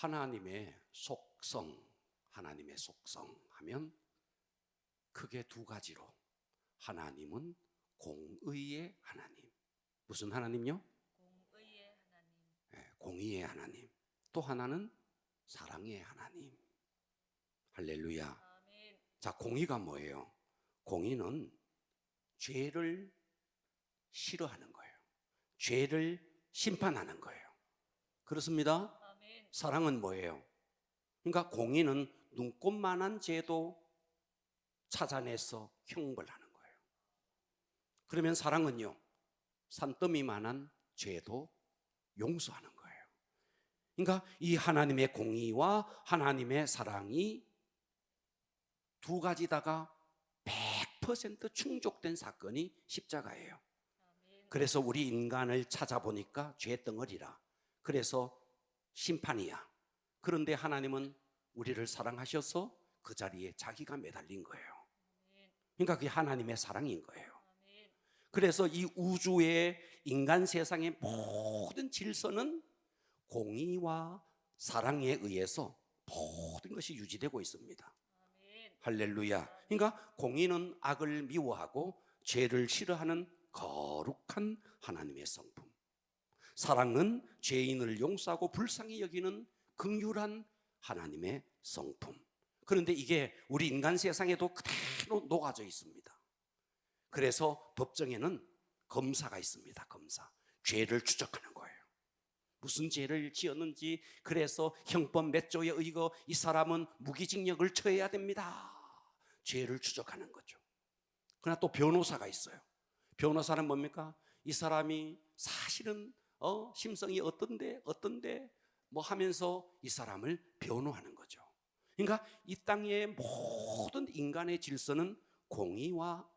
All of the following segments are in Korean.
하나님의 속성, 하나님의 속성 하면 크게 두 가지로, 하나님은 공의의 하나님. 무슨 하나님요? 공의의 하나님. 네, 공의의 하나님. 또 하나는 사랑의 하나님. 할렐루야. 아멘. 자, 공의가 뭐예요? 공의는 죄를 싫어하는 거예요. 죄를 심판하는 거예요. 그렇습니다. 아멘. 사랑은 뭐예요? 그러니까 공의는 눈꼽만한 죄도 찾아내서 형벌하는 거예요. 그러면 사랑은요, 산더미만한 죄도 용서하는 거예요. 그러니까 이 하나님의 공의와 하나님의 사랑이 두 가지다가 100% 충족된 사건이 십자가예요. 아멘. 그래서 우리 인간을 찾아보니까 죄덩어리라. 그래서 심판이야. 그런데 하나님은 우리를 사랑하셔서 그 자리에 자기가 매달린 거예요. 그러니까 그게 하나님의 사랑인 거예요. 아멘. 그래서 이 우주의 인간 세상의 모든 질서는 공의와 사랑에 의해서 모든 것이 유지되고 있습니다. 아멘. 할렐루야. 그러니까 공의는 악을 미워하고 죄를 싫어하는 거룩한 하나님의 성품, 사랑은 죄인을 용서하고 불쌍히 여기는 긍휼한 하나님의 성품. 그런데 이게 우리 인간 세상에도 그대로 녹아져 있습니다. 그래서 법정에는 검사가 있습니다. 검사. 죄를 추적하는 거예요. 무슨 죄를 지었는지, 그래서 형법 몇 조에 의거 이 사람은 무기징역을 처해야 됩니다. 죄를 추적하는 거죠. 그러나 또 변호사가 있어요. 변호사는 뭡니까? 이 사람이 사실은 심성이 어떤데 뭐 하면서 이 사람을 변호하는 거죠. 그러니까 이 땅의 모든 인간의 질서는 공의와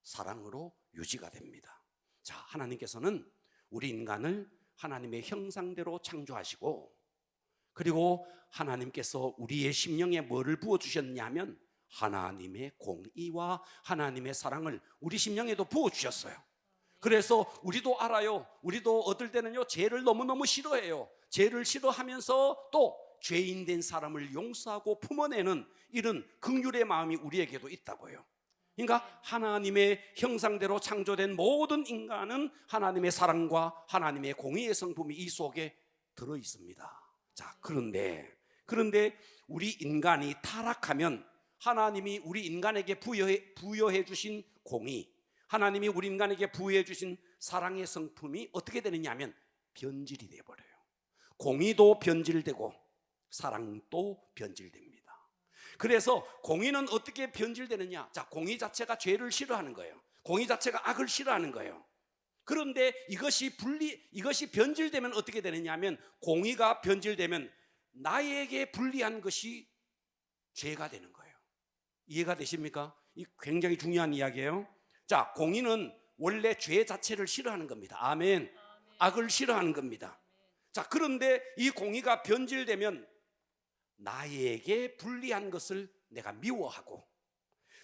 사랑으로 유지가 됩니다. 자, 하나님께서는 우리 인간을 하나님의 형상대로 창조하시고, 그리고 하나님께서 우리의 심령에 뭐를 부어주셨냐면 하나님의 공의와 하나님의 사랑을 우리 심령에도 부어주셨어요. 그래서 우리도 알아요. 우리도 어떨 때는요, 죄를 너무너무 싫어해요. 죄를 싫어하면서 또 죄인 된 사람을 용서하고 품어내는 이런 긍휼의 마음이 우리에게도 있다고요. 그러니까 하나님의 형상대로 창조된 모든 인간은 하나님의 사랑과 하나님의 공의의 성품이 이 속에 들어 있습니다. 자, 그런데 우리 인간이 타락하면 하나님이 우리 인간에게 부여해 주신 공의, 하나님이 우리 인간에게 부여해 주신 사랑의 성품이 어떻게 되느냐 하면 변질이 되어버려요. 공의도 변질되고 사랑도 변질됩니다. 그래서 공의는 어떻게 변질되느냐? 자, 공의 자체가 죄를 싫어하는 거예요. 공의 자체가 악을 싫어하는 거예요. 그런데 이것이 변질되면 어떻게 되느냐 하면, 공의가 변질되면 나에게 불리한 것이 죄가 되는 거예요. 이해가 되십니까? 이 굉장히 중요한 이야기예요. 자, 공의는 원래 죄 자체를 싫어하는 겁니다. 아멘. 악을 싫어하는 겁니다. 자, 그런데 이 공의가 변질되면 나에게 불리한 것을 내가 미워하고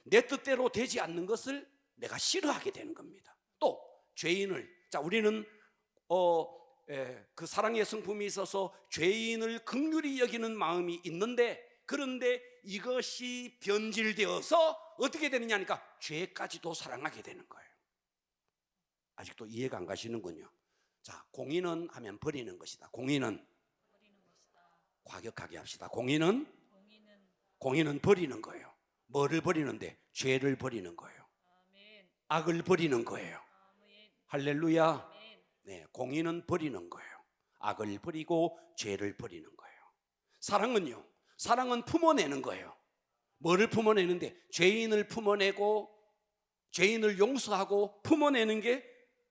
내 뜻대로 되지 않는 것을 내가 싫어하게 되는 겁니다. 또 죄인을, 자, 우리는 그 사랑의 성품이 있어서 죄인을 긍휼히 여기는 마음이 있는데, 그런데 이것이 변질되어서 어떻게 되느냐 하니까 죄까지도 사랑하게 되는 거예요. 아직도 이해가 안 가시는군요. 자, 공의는 하면 버리는 것이다. 공의는 과격하게 합시다. 공의는 버리는 거예요. 뭐를 버리는데? 죄를 버리는 거예요. 아멘. 악을 버리는 거예요. 아멘. 할렐루야. 아멘. 네, 공의는 버리는 거예요. 악을 버리고 죄를 버리는 거예요. 사랑은요, 사랑은 품어내는 거예요. 뭐를 품어내는데? 죄인을 품어내고 죄인을 용서하고 품어내는 게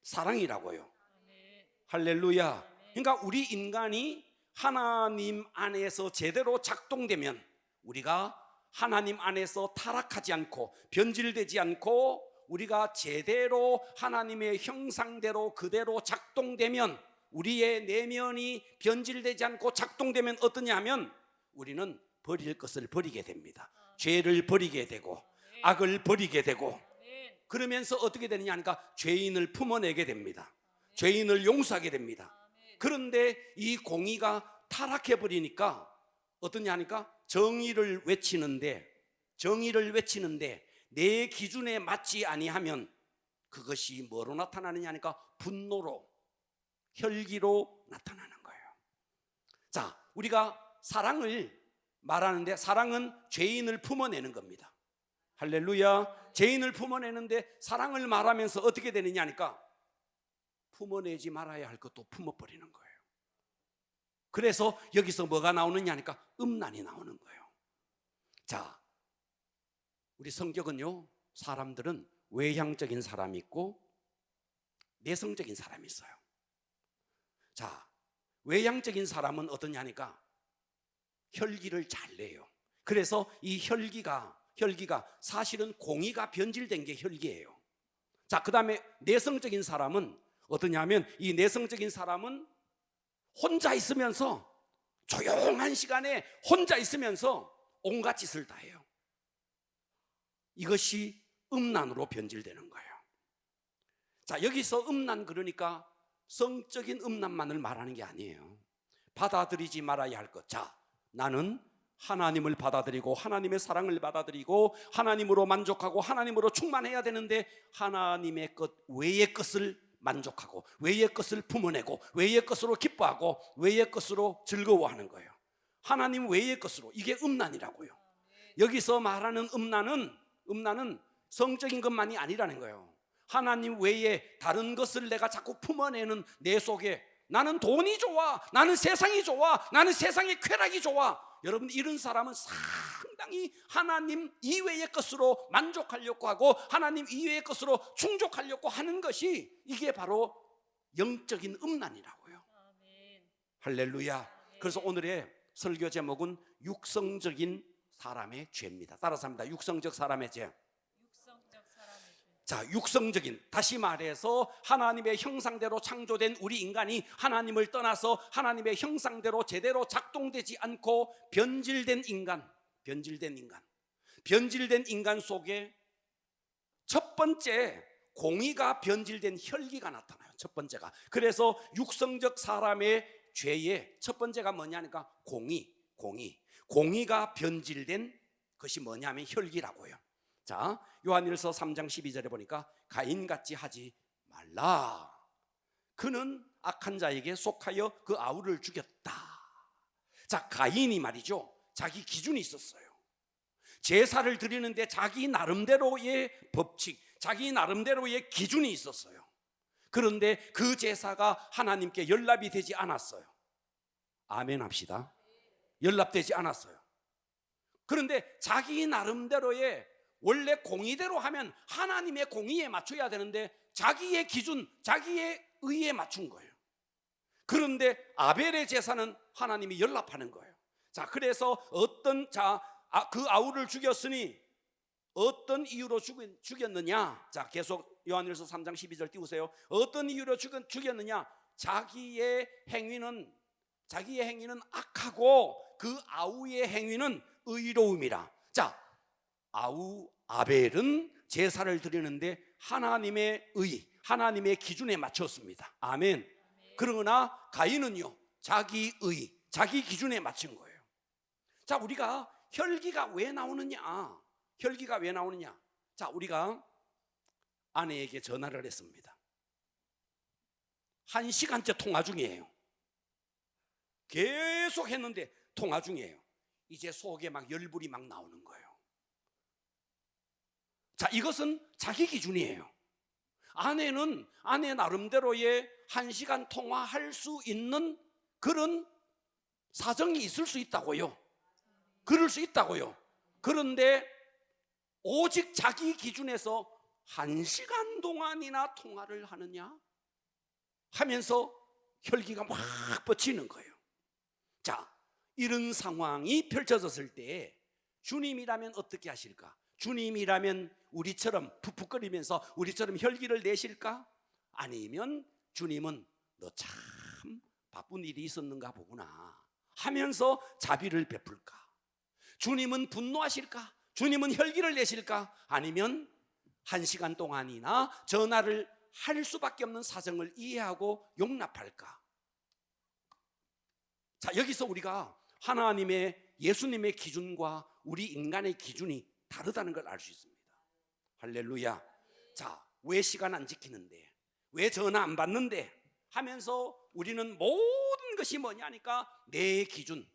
사랑이라고요. 아멘. 할렐루야. 그러니까 우리 인간이 하나님 안에서 제대로 작동되면, 우리가 하나님 안에서 타락하지 않고 변질되지 않고 우리가 제대로 하나님의 형상대로 그대로 작동되면, 우리의 내면이 변질되지 않고 작동되면 어떠냐 하면 우리는 버릴 것을 버리게 됩니다. 죄를 버리게 되고 악을 버리게 되고, 그러면서 어떻게 되느냐 하니까 죄인을 품어내게 됩니다. 죄인을 용서하게 됩니다. 그런데 이 공의가 타락해버리니까 어떠냐 하니까 정의를 외치는데 내 기준에 맞지 아니하면 그것이 뭐로 나타나느냐 하니까 분노로, 혈기로 나타나는 거예요. 자, 우리가 사랑을 말하는데 사랑은 죄인을 품어내는 겁니다. 할렐루야. 죄인을 품어내는데 사랑을 말하면서 어떻게 되느냐 하니까 품어내지 말아야 할 것도 품어버리는 거예요. 그래서 여기서 뭐가 나오느냐 하니까 음란이 나오는 거예요. 자, 우리 성격은요, 사람들은 외향적인 사람이 있고 내성적인 사람이 있어요. 자, 외향적인 사람은 어떠냐 하니까 혈기를 잘 내요. 그래서 이 혈기가 사실은 공의가 변질된 게 혈기예요. 자, 그 다음에 내성적인 사람은 어떠냐 하면 이 내성적인 사람은 혼자 있으면서 조용한 시간에 혼자 있으면서 온갖 짓을 다 해요. 이것이 음란으로 변질되는 거예요. 자, 여기서 음란 그러니까 성적인 음란만을 말하는 게 아니에요. 받아들이지 말아야 할 것. 자, 나는 하나님을 받아들이고 하나님의 사랑을 받아들이고 하나님으로 만족하고 하나님으로 충만해야 되는데 하나님의 것 외의 것을 만족하고 외의 것을 품어내고 외의 것으로 기뻐하고 외의 것으로 즐거워하는 거예요. 하나님 외의 것으로. 이게 음란이라고요. 여기서 말하는 음란은 성적인 것만이 아니라는 거예요. 하나님 외에 다른 것을 내가 자꾸 품어내는 내 속에 나는 돈이 좋아, 나는 세상이 좋아, 나는 세상의 쾌락이 좋아. 여러분, 이런 사람은 상당히 하나님 이외의 것으로 만족하려고 하고 하나님 이외의 것으로 충족하려고 하는 것이 이게 바로 영적인 음란이라고요. 아멘. 할렐루야. 그래서 오늘의 설교 제목은 육성적인 사람의 죄입니다. 따라서 합니다. 육성적 사람의 죄. 육성적 사람의 죄. 자, 육성적인, 다시 말해서 하나님의 형상대로 창조된 우리 인간이 하나님을 떠나서 하나님의 형상대로 제대로 작동되지 않고 변질된 인간 속에 첫 번째 공의가 변질된 혈기가 나타나요. 첫 번째가. 그래서 육성적 사람의 죄의 첫 번째가 뭐냐니까 공의가 변질된 것이 뭐냐면 혈기라고요. 자, 요한일서 3장 12절에 보니까 가인같이 하지 말라. 그는 악한 자에게 속하여 그 아우를 죽였다. 자, 가인이 말이죠, 자기 기준이 있었어요. 제사를 드리는데 자기 나름대로의 법칙, 자기 나름대로의 기준이 있었어요. 그런데 그 제사가 하나님께 연락이 되지 않았어요. 아멘 합시다. 연락되지 않았어요. 그런데 자기 나름대로의 원래 공의대로 하면 하나님의 공의에 맞춰야 되는데 자기의 기준, 자기의 의에 맞춘 거예요. 그런데 아벨의 제사는 하나님이 연락하는 거예요. 자, 그래서 그 아우를 죽였으니 어떤 이유로 죽였느냐? 자, 계속 요한일서 3장 12절 띄우세요. 어떤 이유로 죽였느냐? 자기의 행위는 악하고 그 아우의 행위는 의로움이라. 자, 아벨은 제사를 드리는데 하나님의 의, 하나님의 기준에 맞췄습니다. 아멘. 그러나 가인은요, 자기 의, 자기 기준에 맞춘 거예요. 자, 우리가 혈기가 왜 나오느냐? 자, 우리가 아내에게 전화를 했습니다. 1시간째 통화 중이에요. 계속 했는데 통화 중이에요. 이제 속에 막 열불이 막 나오는 거예요. 자, 이것은 자기 기준이에요. 아내는 아내 나름대로의 1시간 통화할 수 있는 그런 사정이 있을 수 있다고요. 그럴 수 있다고요. 그런데 오직 자기 기준에서 1시간 동안이나 통화를 하느냐 하면서 혈기가 막 뻗치는 거예요. 자, 이런 상황이 펼쳐졌을 때 주님이라면 어떻게 하실까? 주님이라면 우리처럼 푹푹거리면서 우리처럼 혈기를 내실까? 아니면 주님은 너 참 바쁜 일이 있었는가 보구나 하면서 자비를 베풀까? 주님은 분노하실까? 주님은 혈기를 내실까? 아니면 1시간 동안이나 전화를 할 수밖에 없는 사정을 이해하고 용납할까? 자, 여기서 우리가 하나님의 예수님의 기준과 우리 인간의 기준이 다르다는 걸 알 수 있습니다. 할렐루야. 자, 왜 시간 안 지키는데, 왜 전화 안 받는데 하면서 우리는 모든 것이 뭐냐니까 내 기준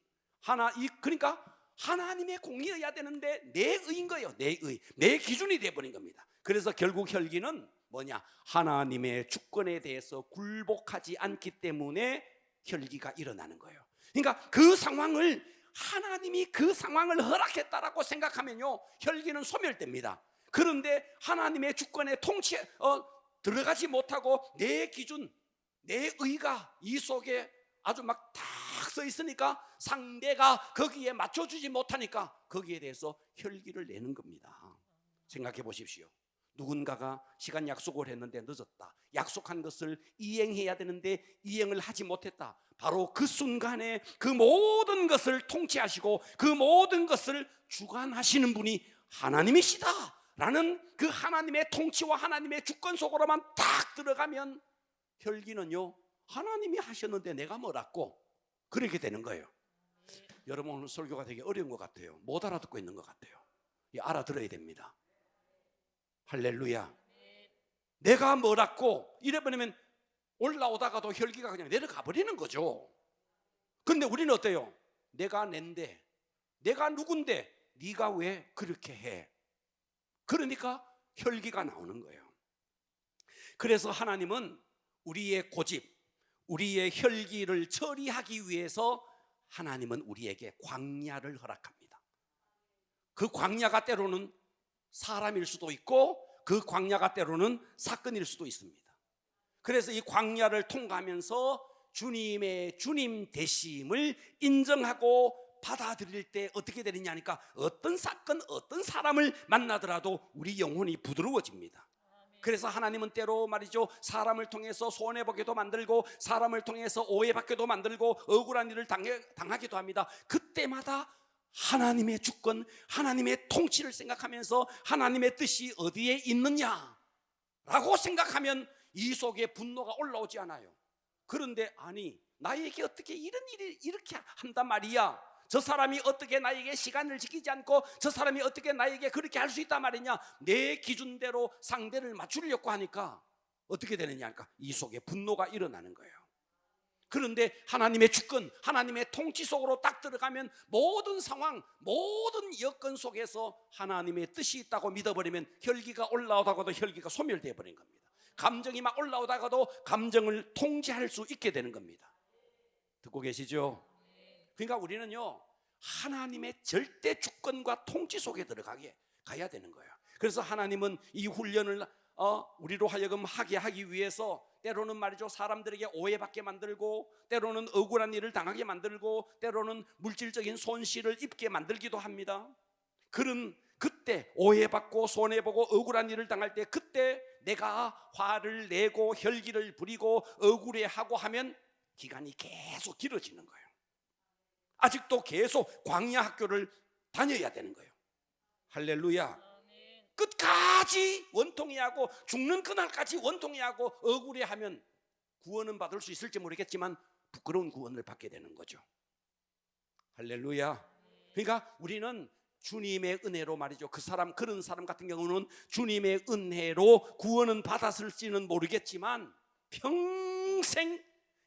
그러니까 하나님의 공의여야 되는데 내 의인 거예요. 내 기준이 돼버린 겁니다. 그래서 결국 혈기는 뭐냐, 하나님의 주권에 대해서 굴복하지 않기 때문에 혈기가 일어나는 거예요. 그러니까 그 상황을, 하나님이 그 상황을 허락했다라고 생각하면요, 혈기는 소멸됩니다. 그런데 하나님의 주권에 들어가지 못하고 내 기준, 내 의가 이 속에 아주 막 탁 서 있으니까 상대가 거기에 맞춰주지 못하니까 거기에 대해서 혈기를 내는 겁니다. 생각해 보십시오. 누군가가 시간 약속을 했는데 늦었다. 약속한 것을 이행해야 되는데 이행을 하지 못했다. 바로 그 순간에 그 모든 것을 통치하시고 그 모든 것을 주관하시는 분이 하나님이시다 라는 그 하나님의 통치와 하나님의 주권 속으로만 딱 들어가면 혈기는요, 하나님이 하셨는데 내가 뭐라고, 그렇게 되는 거예요. 여러분, 오늘 설교가 되게 어려운 것 같아요. 못 알아듣고 있는 것 같아요. 알아들어야 됩니다. 할렐루야. 내가 뭐라고 이래버리면 올라오다가도 혈기가 그냥 내려가 버리는 거죠. 근데 우리는 어때요? 내가 낸데, 내가 누군데 네가 왜 그렇게 해? 그러니까 혈기가 나오는 거예요. 그래서 하나님은 우리의 고집, 우리의 혈기를 처리하기 위해서 하나님은 우리에게 광야를 허락합니다. 그 광야가 때로는 사람일 수도 있고 그 광야가 때로는 사건일 수도 있습니다. 그래서 이 광야를 통과하면서 주님의 주님 되심을 인정하고 받아들일 때 어떻게 되느냐니까 어떤 사건, 어떤 사람을 만나더라도 우리 영혼이 부드러워집니다. 그래서 하나님은 때로 말이죠, 사람을 통해서 손해보게도 만들고 사람을 통해서 오해받게도 만들고 억울한 일을 당하기도 합니다. 그때마다 하나님의 주권, 하나님의 통치를 생각하면서 하나님의 뜻이 어디에 있느냐라고 생각하면 이 속에 분노가 올라오지 않아요. 그런데 아니, 나에게 어떻게 이런 일이 이렇게 한단 말이야, 저 사람이 어떻게 나에게 시간을 지키지 않고 저 사람이 어떻게 나에게 그렇게 할 수 있단 말이냐, 내 기준대로 상대를 맞추려고 하니까 어떻게 되느냐니까 이 속에 분노가 일어나는 거예요. 그런데 하나님의 주권, 하나님의 통치 속으로 딱 들어가면 모든 상황, 모든 여건 속에서 하나님의 뜻이 있다고 믿어버리면 혈기가 올라오다가도 혈기가 소멸되어 버린 겁니다. 감정이 막 올라오다가도 감정을 통제할 수 있게 되는 겁니다. 듣고 계시죠? 그러니까 우리는요, 하나님의 절대 주권과 통치 속에 가야 되는 거예요. 그래서 하나님은 이 훈련을 우리로 하여금 하기 위해서 때로는 말이죠, 사람들에게 오해받게 만들고 때로는 억울한 일을 당하게 만들고 때로는 물질적인 손실을 입게 만들기도 합니다. 그때 오해받고 손해보고 억울한 일을 당할 때 그때 내가 화를 내고 혈기를 부리고 억울해하고 하면 기간이 계속 길어지는 거예요. 아직도 계속 광야 학교를 다녀야 되는 거예요. 할렐루야. 끝까지 원통해하고 죽는 그날까지 원통해하고 억울해하면 구원은 받을 수 있을지 모르겠지만 부끄러운 구원을 받게 되는 거죠. 할렐루야. 그러니까 우리는 주님의 은혜로 말이죠, 그런 사람 같은 경우는 주님의 은혜로 구원은 받았을지는 모르겠지만 평생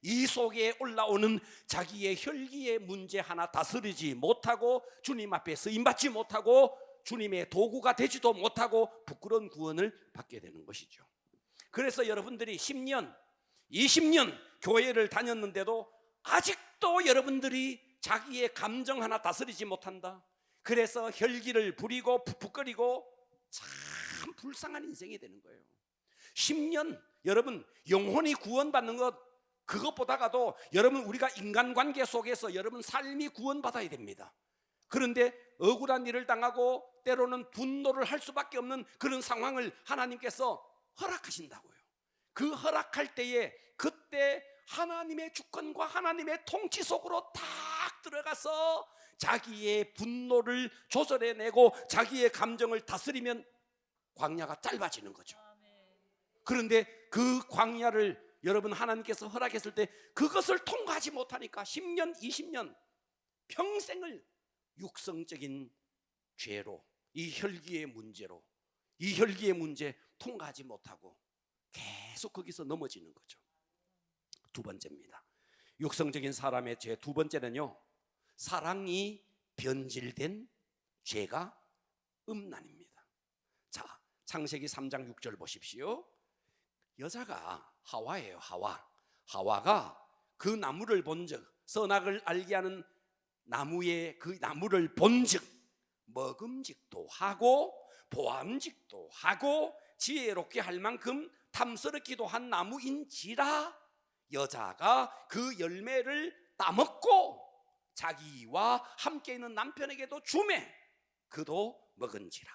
이 속에 올라오는 자기의 혈기의 문제 하나 다스리지 못하고 주님 앞에 쓰임받지 못하고 주님의 도구가 되지도 못하고 부끄러운 구원을 받게 되는 것이죠. 그래서 여러분들이 10년, 20년 교회를 다녔는데도 아직도 여러분들이 자기의 감정 하나 다스리지 못한다. 그래서 혈기를 부리고 푹푹거리고 참 불쌍한 인생이 되는 거예요. 10년, 여러분 영혼이 구원받는 것 그것보다가도 여러분 우리가 인간관계 속에서 여러분 삶이 구원받아야 됩니다. 그런데 억울한 일을 당하고 때로는 분노를 할 수밖에 없는 그런 상황을 하나님께서 허락하신다고요. 그 허락할 때에 그때 하나님의 주권과 하나님의 통치 속으로 탁 들어가서 자기의 분노를 조절해내고 자기의 감정을 다스리면 광야가 짧아지는 거죠. 그런데 그 광야를 여러분 하나님께서 허락했을 때 그것을 통과하지 못하니까 10년, 20년 평생을 육성적인 죄로, 이 혈기의 문제로, 이 혈기의 문제 통과하지 못하고 계속 거기서 넘어지는 거죠. 두 번째입니다. 육성적인 사람의 죄 두 번째는요, 사랑이 변질된 죄가 음란입니다. 자, 창세기 3장 6절 보십시오. 여자가 하와예요. 하와가 그 나무를 본즉, 선악을 알게 하는 나무의 그 나무를 본즉 먹음직도 하고 보암직도 하고 지혜롭게 할 만큼 탐스럽기도 한 나무인지라 여자가 그 열매를 따먹고 자기와 함께 있는 남편에게도 주매 그도 먹은지라.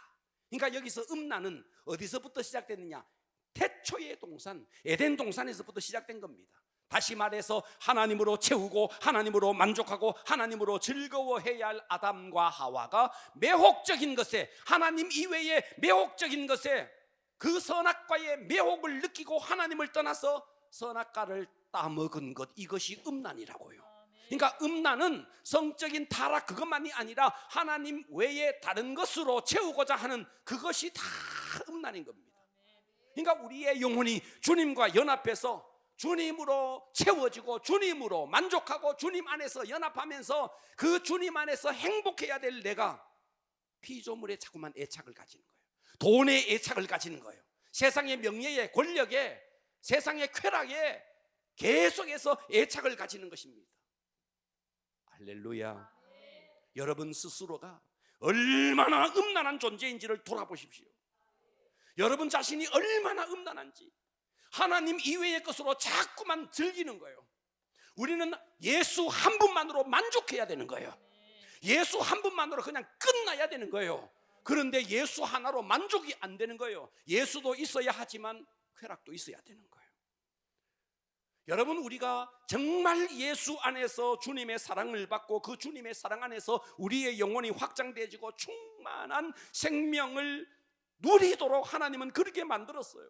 그러니까 여기서 음란은 어디서부터 시작됐느냐? 태초의 동산, 에덴 동산에서부터 시작된 겁니다. 다시 말해서 하나님으로 채우고 하나님으로 만족하고 하나님으로 즐거워해야 할 아담과 하와가 매혹적인 것에, 하나님 이외의 매혹적인 것에, 그 선악과의 매혹을 느끼고 하나님을 떠나서 선악과를 따먹은 것, 이것이 음란이라고요. 그러니까 음란은 성적인 타락 그것만이 아니라 하나님 외에 다른 것으로 채우고자 하는 그것이 다 음란인 겁니다. 그러니까 우리의 영혼이 주님과 연합해서 주님으로 채워지고 주님으로 만족하고 주님 안에서 연합하면서 그 주님 안에서 행복해야 될 내가 피조물에 자꾸만 애착을 가지는 거예요. 돈에 애착을 가지는 거예요. 세상의 명예에, 권력에, 세상의 쾌락에 계속해서 애착을 가지는 것입니다. 할렐루야. 여러분 스스로가 얼마나 음란한 존재인지를 돌아보십시오. 여러분 자신이 얼마나 음란한지, 하나님 이외의 것으로 자꾸만 즐기는 거예요. 우리는 예수 한 분만으로 만족해야 되는 거예요. 예수 한 분만으로 그냥 끝나야 되는 거예요. 그런데 예수 하나로 만족이 안 되는 거예요. 예수도 있어야 하지만 쾌락도 있어야 되는 거예요. 여러분, 우리가 정말 예수 안에서 주님의 사랑을 받고 그 주님의 사랑 안에서 우리의 영혼이 확장되어지고 충만한 생명을 누리도록 하나님은 그렇게 만들었어요.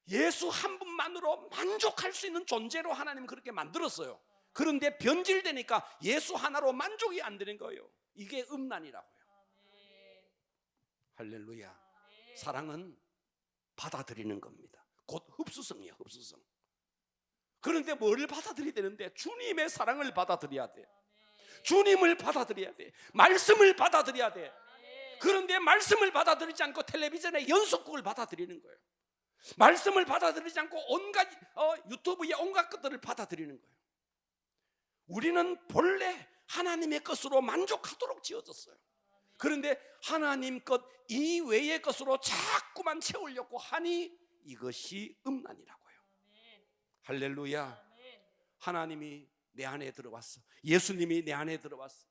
예수 한 분만으로 만족할 수 있는 존재로 하나님은 그렇게 만들었어요. 그런데 변질되니까 예수 하나로 만족이 안 되는 거예요. 이게 음란이라고요. 할렐루야. 사랑은 받아들이는 겁니다. 곧 흡수성이에요. 흡수성. 그런데 뭐를 받아들여야 되는데? 주님의 사랑을 받아들여야 돼. 주님을 받아들여야 돼. 말씀을 받아들여야 돼. 그런데 말씀을 받아들이지 않고 텔레비전의 연속극을 받아들이는 거예요. 말씀을 받아들이지 않고 온갖 유튜브의 온갖 것들을 받아들이는 거예요. 우리는 본래 하나님의 것으로 만족하도록 지어졌어요. 그런데 하나님 것 이외의 것으로 자꾸만 채우려고 하니 이것이 음란이라고요. 할렐루야. 하나님이 내 안에 들어왔어. 예수님이 내 안에 들어왔어.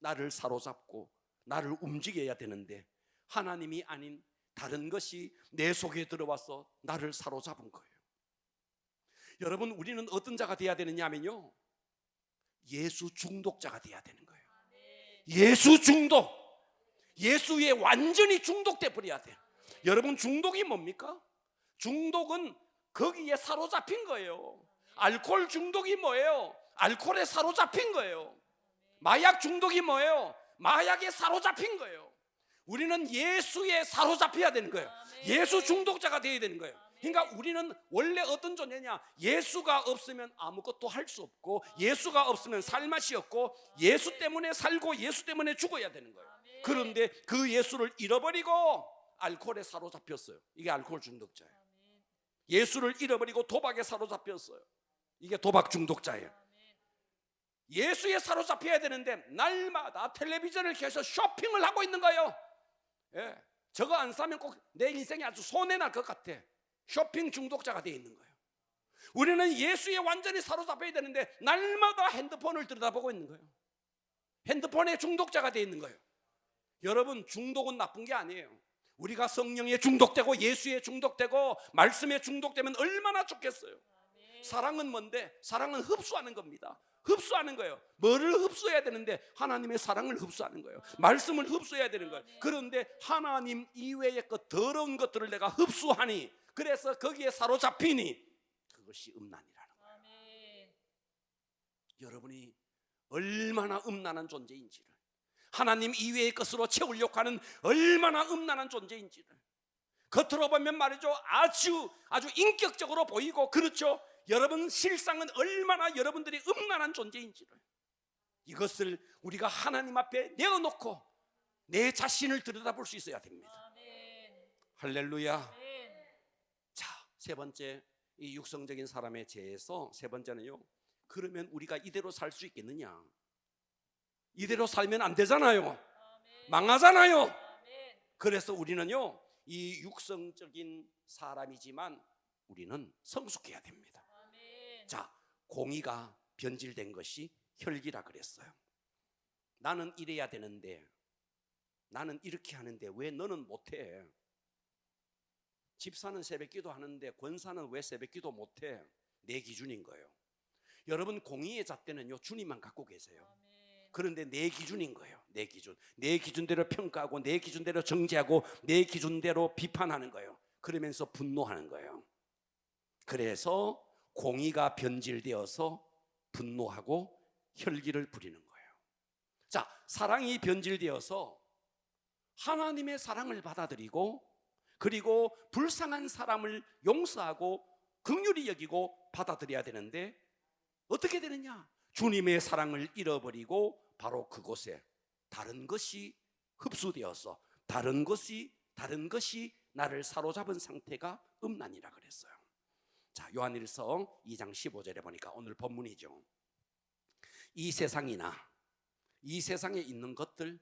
나를 사로잡고 나를 움직여야 되는데 하나님이 아닌 다른 것이 내 속에 들어와서 나를 사로잡은 거예요. 여러분, 우리는 어떤 자가 되어야 되느냐 하면요, 예수 중독자가 되어야 되는 거예요. 예수 중독. 예수에 완전히 중독돼 버려야 돼요. 여러분, 중독이 뭡니까? 중독은 거기에 사로잡힌 거예요. 알코올 중독이 뭐예요? 알코올에 사로잡힌 거예요. 마약 중독이 뭐예요? 마약에 사로잡힌 거예요. 우리는 예수에 사로잡혀야 되는 거예요. 예수 중독자가 되어야 되는 거예요. 그러니까 우리는 원래 어떤 존재냐? 예수가 없으면 아무것도 할 수 없고, 예수가 없으면 살맛이 없고, 예수 때문에 살고 예수 때문에 죽어야 되는 거예요. 그런데 그 예수를 잃어버리고 알코올에 사로잡혔어요. 이게 알코올 중독자예요. 예수를 잃어버리고 도박에 사로잡혔어요. 이게 도박 중독자예요. 예수에 사로잡혀야 되는데 날마다 텔레비전을 켜서 쇼핑을 하고 있는 거예요. 예, 저거 안 사면 꼭 내 인생이 아주 손해날 것 같아. 쇼핑 중독자가 되어 있는 거예요. 우리는 예수에 완전히 사로잡혀야 되는데 날마다 핸드폰을 들여다보고 있는 거예요. 핸드폰에 중독자가 되어 있는 거예요. 여러분, 중독은 나쁜 게 아니에요. 우리가 성령에 중독되고 예수에 중독되고 말씀에 중독되면 얼마나 좋겠어요. 사랑은 뭔데? 사랑은 흡수하는 겁니다. 흡수하는 거예요. 뭐를 흡수해야 되는데? 하나님의 사랑을 흡수하는 거예요. 말씀을 흡수해야 되는 거예요. 그런데 하나님 이외의 것, 더러운 것들을 내가 흡수하니, 그래서 거기에 사로잡히니 그것이 음란이라는 거예요. 여러분이 얼마나 음란한 존재인지를, 하나님 이외의 것으로 채우려고 하는 얼마나 음란한 존재인지를 겉으로 보면 말이죠, 아주 인격적으로 보이고, 그렇죠. 여러분 실상은 얼마나 여러분들이 음란한 존재인지를, 이것을 우리가 하나님 앞에 내어놓고 내 자신을 들여다볼 수 있어야 됩니다. 아멘. 할렐루야. 아멘. 자, 세 번째, 이 육성적인 사람의 죄에서 세 번째는요, 그러면 우리가 이대로 살 수 있겠느냐? 이대로 살면 안 되잖아요. 아멘. 망하잖아요. 아멘. 그래서 우리는요, 이 육성적인 사람이지만 우리는 성숙해야 됩니다. 아멘. 자, 공의가 변질된 것이 혈기라 그랬어요. 나는 이래야 되는데, 나는 이렇게 하는데 왜 너는 못해? 집사는 새벽기도 하는데 권사는 왜 새벽기도 못해? 내 기준인 거예요. 여러분, 공의의 잣대는요, 주님만 갖고 계세요. 아멘. 그런데 내 기준인 거예요. 내 기준. 내 기준대로 평가하고, 내 기준대로 정죄하고, 내 기준대로 비판하는 거예요. 그러면서 분노하는 거예요. 그래서 공의가 변질되어서 분노하고 혈기를 부리는 거예요. 자, 사랑이 변질되어서 하나님의 사랑을 받아들이고, 그리고 불쌍한 사람을 용서하고 긍휼히 여기고 받아들여야 되는데, 어떻게 되느냐? 주님의 사랑을 잃어버리고 바로 그곳에 다른 것이 흡수되어서 다른 것이 나를 사로잡은 상태가 음란이라 그랬어요. 자, 요한일서 2장 15절에 보니까 오늘 본문이죠. 이 세상이나 이 세상에 있는 것들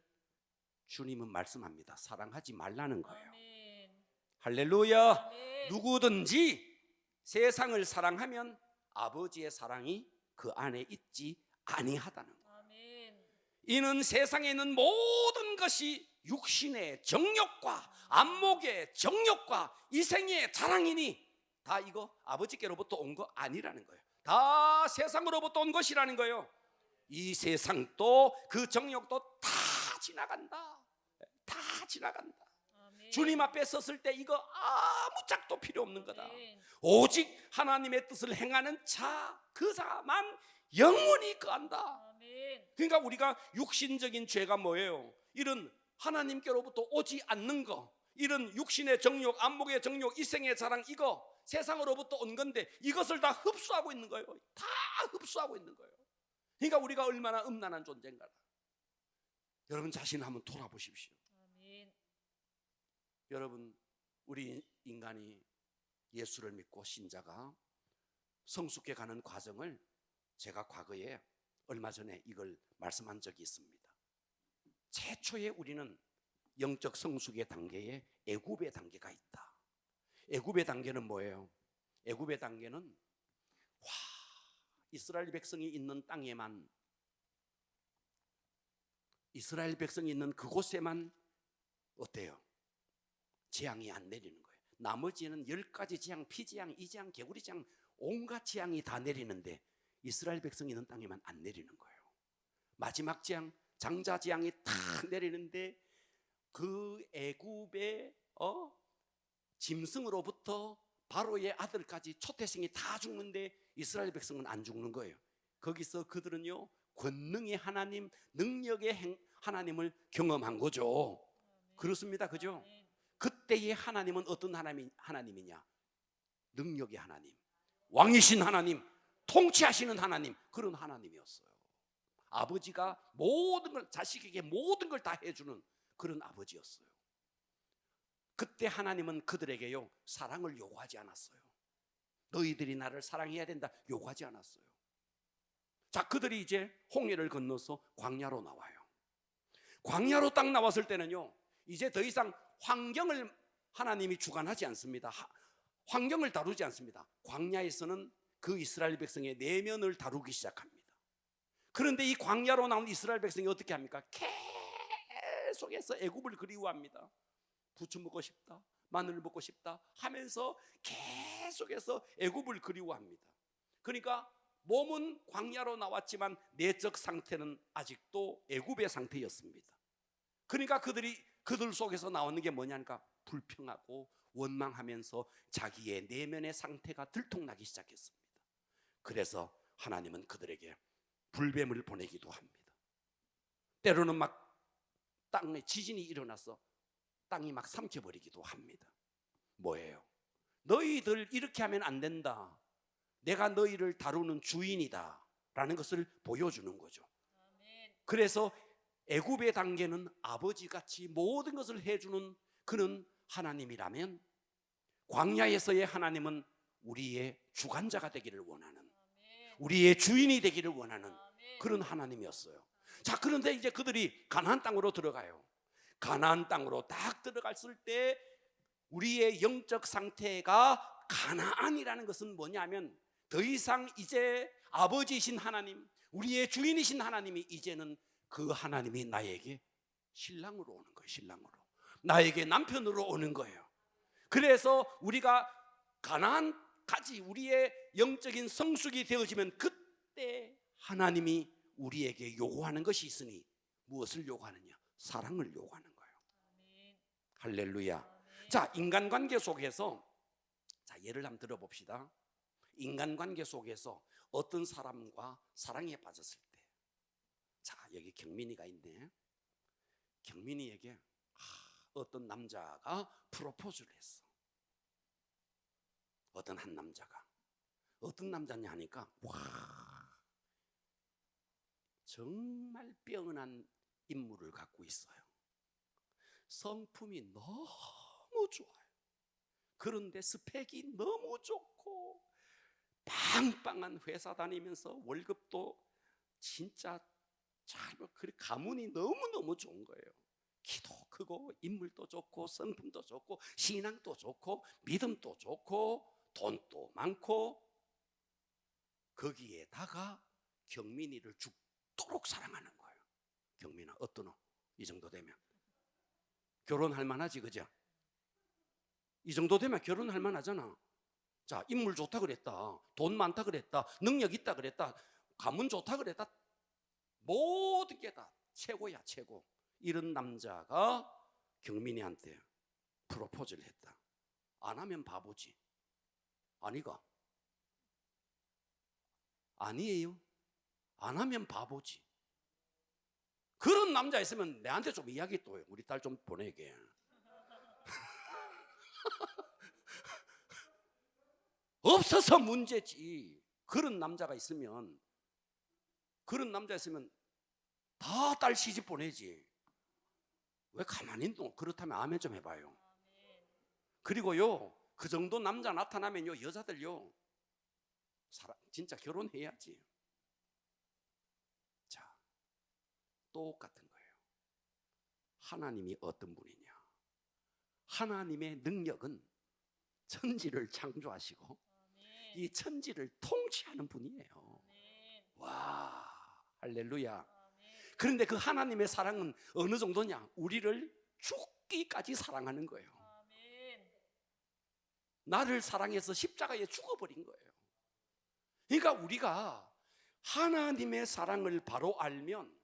주님은 말씀합니다. 사랑하지 말라는 거예요. 아멘. 할렐루야. 아멘. 누구든지 세상을 사랑하면 아버지의 사랑이 그 안에 있지 아니하다는 거예요. 아멘. 이는 세상에 있는 모든 것이 육신의 정욕과 안목의 정욕과 이생의 자랑이니 다 이거 아버지께로부터 온 거 아니라는 거예요. 다 세상으로부터 온 것이라는 거예요. 이 세상도 그 정욕도 다 지나간다. 다 지나간다. 아멘. 주님 앞에 섰을 때 이거 아무 짝도 필요 없는 거다. 아멘. 오직 하나님의 뜻을 행하는 자, 그 자만 영원히 거한다. 아멘. 그러니까 우리가 육신적인 죄가 뭐예요? 이런 하나님께로부터 오지 않는 거, 이런 육신의 정욕, 안목의 정욕, 이생의 자랑, 이거 세상으로부터 온 건데 이것을 다 흡수하고 있는 거예요. 다 흡수하고 있는 거예요. 그러니까 우리가 얼마나 음란한 존재인가. 여러분 자신 한번 돌아보십시오. 아멘. 여러분, 우리 인간이 예수를 믿고 신자가 성숙해 가는 과정을 제가 과거에 얼마 전에 이걸 말씀한 적이 있습니다. 최초에 우리는 영적 성숙의 단계에 애굽의 단계가 있다. 애굽의 단계는 뭐예요? 애굽의 단계는 이스라엘 백성이 있는 땅에만, 이스라엘 백성이 있는 그곳에만 어때요? 재앙이 안 내리는 거예요. 나머지는 10가지 재앙, 피재앙, 이재앙, 개구리재앙, 온갖 재앙이 다 내리는데 이스라엘 백성이 있는 땅에만 안 내리는 거예요. 마지막 재앙, 장자 재앙이 다 내리는데 그 애굽의 짐승으로부터 바로의 아들까지 초태생이 다 죽는데 이스라엘 백성은 안 죽는 거예요. 거기서 그들은요, 권능의 하나님, 능력의 하나님을 경험한 거죠. 아멘. 그렇습니다. 그죠? 아멘. 그때의 하나님은 어떤 하나님이냐? 능력의 하나님, 왕이신 하나님, 통치하시는 하나님, 그런 하나님이었어요. 아버지가 모든 걸, 자식에게 모든 걸 다 해주는 그런 아버지였어요. 그때 하나님은 그들에게요, 사랑을 요구하지 않았어요. 너희들이 나를 사랑해야 된다 요구하지 않았어요. 자, 그들이 이제 홍해를 건너서 광야로 나와요. 광야로 딱 나왔을 때는요, 이제 더 이상 환경을 하나님이 주관하지 않습니다. 환경을 다루지 않습니다. 광야에서는 그 이스라엘 백성의 내면을 다루기 시작합니다. 그런데 이 광야로 나온 이스라엘 백성이 어떻게 합니까? 계속해서 애굽을 그리워합니다. 부추 먹고 싶다, 마늘 먹고 싶다 하면서 계속해서 애굽을 그리워합니다. 그러니까 몸은 광야로 나왔지만 내적 상태는 아직도 애굽의 상태였습니다. 그러니까 그들 속에서 나오는 게 뭐냐니까 불평하고 원망하면서 자기의 내면의 상태가 들통나기 시작했습니다. 그래서 하나님은 그들에게 불뱀을 보내기도 합니다. 때로는 막 땅에 지진이 일어나서 땅이 막 삼켜버리기도 합니다. 뭐예요? 너희들 이렇게 하면 안 된다. 내가 너희를 다루는 주인이다 라는 것을 보여주는 거죠. 아멘. 그래서 애굽의 단계는 아버지같이 모든 것을 해주는 그런 하나님이라면, 광야에서의 하나님은 우리의 주관자가 되기를 원하는, 아멘. 우리의 주인이 되기를 원하는 아멘. 그런 하나님이었어요. 자, 그런데 이제 그들이 가나안 땅으로 들어가요. 가나안 땅으로 딱 들어갔을 때 우리의 영적 상태가, 가나안이라는 것은 뭐냐면 더 이상 이제 아버지이신 하나님, 우리의 주인이신 하나님이, 이제는 그 하나님이 나에게 신랑으로 오는 거예요. 신랑으로, 나에게 남편으로 오는 거예요. 그래서 우리가 가나안까지 우리의 영적인 성숙이 되어지면, 그때 하나님이 우리에게 요구하는 것이 있으니, 무엇을 요구하느냐? 사랑을 요구하는 거예요. 아멘. 할렐루야. 아멘. 자, 인간관계 속에서, 자, 예를 한번 들어봅시다. 인간관계 속에서 어떤 사람과 사랑에 빠졌을 때, 자, 여기 경민이가 있네. 경민이에게 어떤 남자가 프로포즈를 했어. 어떤 한 남자가. 어떤 남자냐 하니까, 와, 정말 빼어난 인물을 갖고 있어요. 성품이 너무 좋아요. 그런데 스펙이 너무 좋고, 빵빵한 회사 다니면서 월급도 진짜 잘, 가문이 너무너무 좋은 거예요. 키도 크고, 인물도 좋고, 성품도 좋고, 신앙도 좋고, 믿음도 좋고, 돈도 많고, 거기에다가 경민이를 죽도록 사랑하는 거예요. 경민아, 어떠노? 이 정도 되면 결혼할 만하지, 그죠? 이 정도 되면 결혼할 만하잖아. 자, 인물 좋다 그랬다, 돈 많다 그랬다, 능력 있다 그랬다, 가문 좋다 그랬다, 모든 게 다 최고야, 최고. 이런 남자가 경민이한테 프로포즈를 했다. 안 하면 바보지. 아니가? 아니에요. 안 하면 바보지. 그런 남자 있으면 내한테 좀 이야기 또 해. 우리 딸 좀 보내게. 없어서 문제지. 그런 남자가 있으면, 그런 남자 있으면 다 딸 시집 보내지. 왜 가만히 있노? 그렇다면 아멘 좀 해봐요. 아멘. 그리고요, 그 정도 남자 나타나면요, 여자들요, 진짜 결혼해야지. 자, 똑같은 거예요. 하나님이 어떤 분이냐? 하나님의 능력은 천지를 창조하시고 아멘. 이 천지를 통치하는 분이에요. 아멘. 와, 할렐루야. 아멘. 그런데 그 하나님의 사랑은 어느 정도냐? 우리를 죽기까지 사랑하는 거예요. 아멘. 나를 사랑해서 십자가에 죽어버린 거예요. 그러니까 우리가 하나님의 사랑을 바로 알면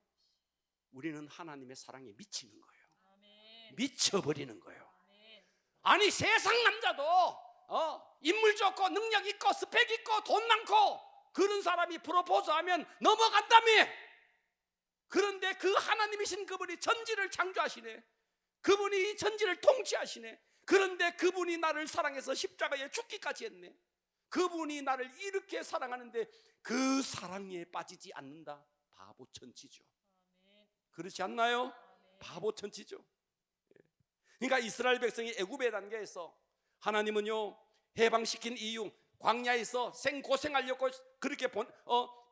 우리는 하나님의 사랑에 미치는 거예요. 아멘. 미쳐버리는 거예요. 아멘. 아니, 세상 남자도 인물 좋고 능력 있고 스펙 있고 돈 많고 그런 사람이 프로포즈하면 넘어간다며. 그런데 그 하나님이신 그분이 천지를 창조하시네. 그분이 천지를 통치하시네. 그런데 그분이 나를 사랑해서 십자가에 죽기까지 했네. 그분이 나를 이렇게 사랑하는데 그 사랑에 빠지지 않는다. 바보 천치죠. 아멘. 그렇지 않나요? 아멘. 바보 천치죠. 그러니까 이스라엘 백성이 애굽의 단계에서 하나님은요, 해방시킨 이유, 광야에서 생고생하려고 그렇게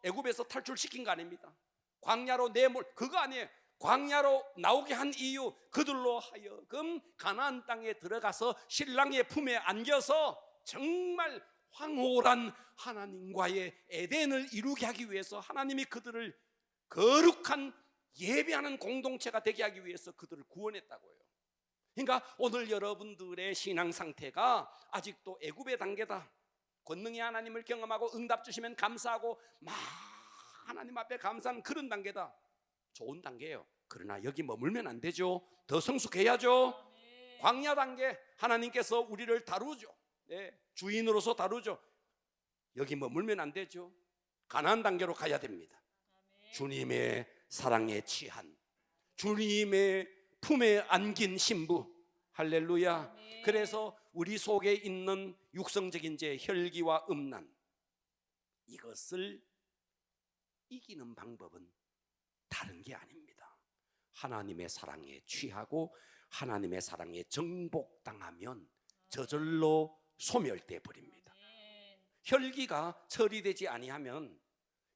애굽에서 탈출시킨 거 아닙니다. 광야로 내몰, 그거 아니에요. 광야로 나오게 한 이유, 그들로 하여금 가나안 땅에 들어가서 신랑의 품에 안겨서 정말 황홀한 하나님과의 에덴을 이루게 하기 위해서, 하나님이 그들을 거룩한 예배하는 공동체가 되게 하기 위해서 그들을 구원했다고요. 그러니까 오늘 여러분들의 신앙 상태가 아직도 애굽의 단계다. 권능의 하나님을 경험하고 응답 주시면 감사하고 막 하나님 앞에 감사하는 그런 단계다. 좋은 단계예요. 그러나 여기 머물면 안 되죠. 더 성숙해야죠. 아멘. 광야 단계, 하나님께서 우리를 다루죠. 네, 주인으로서 다루죠. 여기 머물면 안 되죠. 가나안 단계로 가야 됩니다. 아멘. 주님의 사랑에 취한, 주님의 품에 안긴 신부. 할렐루야. 아멘. 그래서 우리 속에 있는 육성적인 죄, 혈기와 음란, 이것을 이기는 방법은 다른 게 아닙니다. 하나님의 사랑에 취하고 하나님의 사랑에 정복당하면 저절로 소멸돼 버립니다. 아멘. 혈기가 처리되지 아니하면,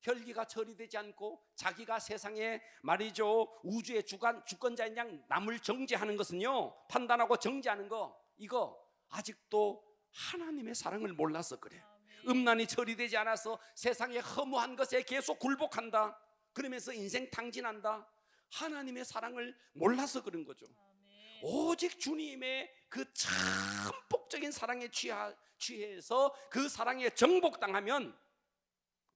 혈기가 처리되지 않고 자기가 세상에 말이죠, 우주의 주권자인 양 남을 정죄하는 것은요, 판단하고 정죄하는 거, 이거 아직도 하나님의 사랑을 몰라서 그래. 아멘. 음란이 처리되지 않아서 세상의 허무한 것에 계속 굴복한다. 그러면서 인생 탕진한다. 하나님의 사랑을 몰라서 그런 거죠. 아멘. 오직 주님의 그 참복적인 사랑에 취해서 그 사랑에 정복당하면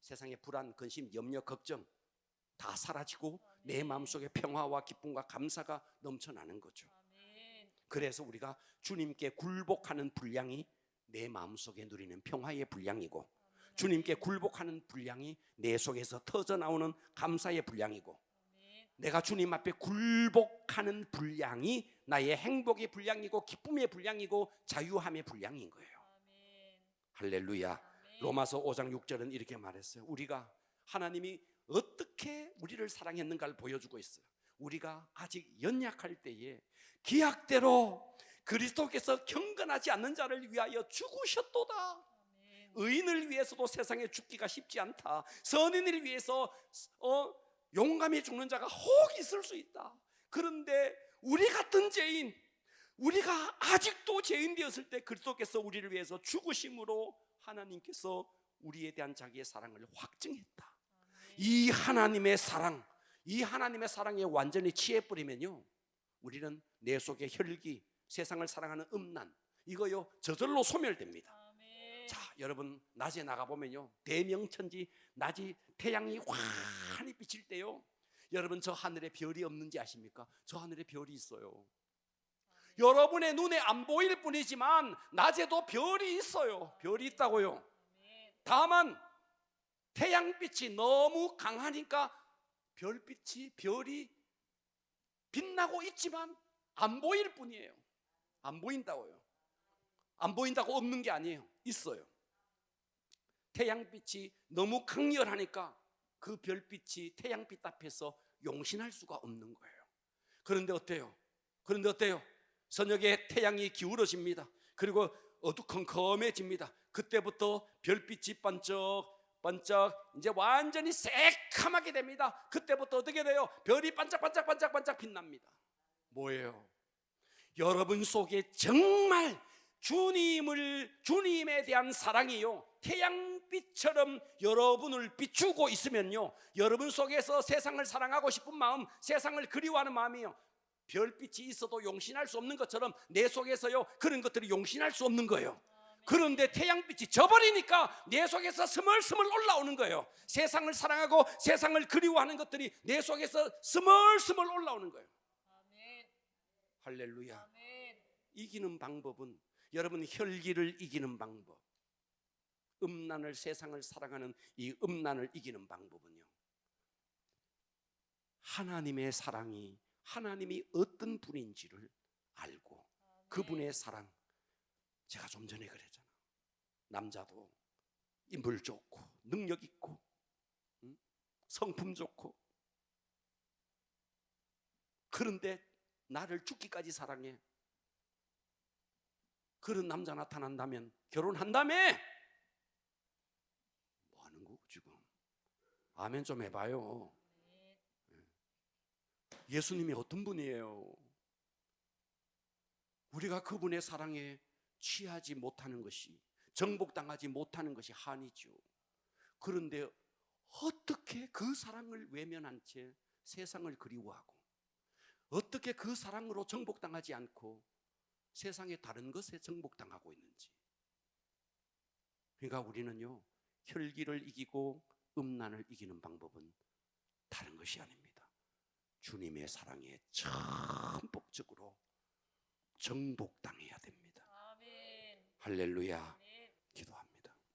세상의 불안, 근심, 염려, 걱정 다 사라지고 내 마음속에 평화와 기쁨과 감사가 넘쳐나는 거죠. 아멘. 그래서 우리가 주님께 굴복하는 분량이 내 마음속에 누리는 평화의 분량이고, 주님께 굴복하는 분량이 내 속에서 터져나오는 감사의 분량이고, 아멘. 내가 주님 앞에 굴복하는 분량이 나의 행복의 분량이고 기쁨의 분량이고 자유함의 분량인 거예요. 아멘. 할렐루야. 아멘. 로마서 5장 6절은 이렇게 말했어요. 우리가 하나님이 어떻게 우리를 사랑했는가를 보여주고 있어요. 우리가 아직 연약할 때에 기약대로 그리스도께서 경건하지 않는 자를 위하여 죽으셨도다. 아멘. 의인을 위해서도 세상에 죽기가 쉽지 않다. 선인을 위해서 용감히 죽는 자가 혹 있을 수 있다. 그런데 우리 같은 죄인, 우리가 아직도 죄인 되었을 때 그리스도께서 우리를 위해서 죽으심으로 하나님께서 우리에 대한 자기의 사랑을 확증했다. 이 하나님의 사랑, 이 하나님의 사랑에 완전히 취해버리면요, 우리는 내 속의 혈기, 세상을 사랑하는 음란, 이거요 저절로 소멸됩니다. 아멘. 자, 여러분, 낮에 나가보면요, 대명천지 낮이 태양이 환히 비칠 때요, 여러분 저 하늘에 별이 없는지 아십니까? 저 하늘에 별이 있어요. 여러분의 눈에 안 보일 뿐이지만 낮에도 별이 있어요. 별이 있다고요. 아멘. 다만 태양빛이 너무 강하니까 별이 빛나고 있지만 안 보일 뿐이에요. 안 보인다고요. 안 보인다고 없는 게 아니에요. 있어요. 태양빛이 너무 강렬하니까 그 별빛이 태양빛 앞에서 용신할 수가 없는 거예요. 그런데 어때요? 저녁에 태양이 기울어집니다. 그리고 어두컴컴해집니다. 그때부터 별빛이 번쩍 이제 완전히 새카맣게 됩니다. 그때부터 어떻게 돼요? 별이 반짝반짝 빛납니다. 뭐예요? 여러분 속에 정말 주님에 대한 사랑이요, 태양빛처럼 여러분을 비추고 있으면요, 여러분 속에서 세상을 사랑하고 싶은 마음, 세상을 그리워하는 마음이요, 별빛이 있어도 용신할 수 없는 것처럼 내 속에서요 그런 것들이 용신할 수 없는 거예요. 그런데 태양빛이 져버리니까 내 속에서 스멀스멀 올라오는 거예요. 세상을 사랑하고 세상을 그리워하는 것들이 내 속에서 스멀스멀 올라오는 거예요. 아멘. 할렐루야. 아멘. 이기는 방법은, 여러분 혈기를 이기는 방법, 음란을, 세상을 사랑하는 이 음란을 이기는 방법은요, 하나님의 사랑이, 하나님이 어떤 분인지를 알고 그분의 사랑, 제가 좀 전에 그랬잖아. 남자도 인물 좋고 능력 있고 성품 좋고, 그런데 나를 죽기까지 사랑해. 그런 남자 나타난다면 결혼한다며? 뭐 하는 거고 지금? 아멘 좀 해봐요. 예수님이 어떤 분이에요? 우리가 그분의 사랑에 취하지 못하는 것이, 정복당하지 못하는 것이 한이죠. 그런데 어떻게 그 사랑을 외면한 채 세상을 그리워하고, 어떻게 그 사랑으로 정복당하지 않고 세상의 다른 것에 정복당하고 있는지. 그러니까 우리는요, 혈기를 이기고 음란을 이기는 방법은 다른 것이 아닙니다. 주님의 사랑에 전폭적으로 정복당해야 됩니다. 아멘. 할렐루야.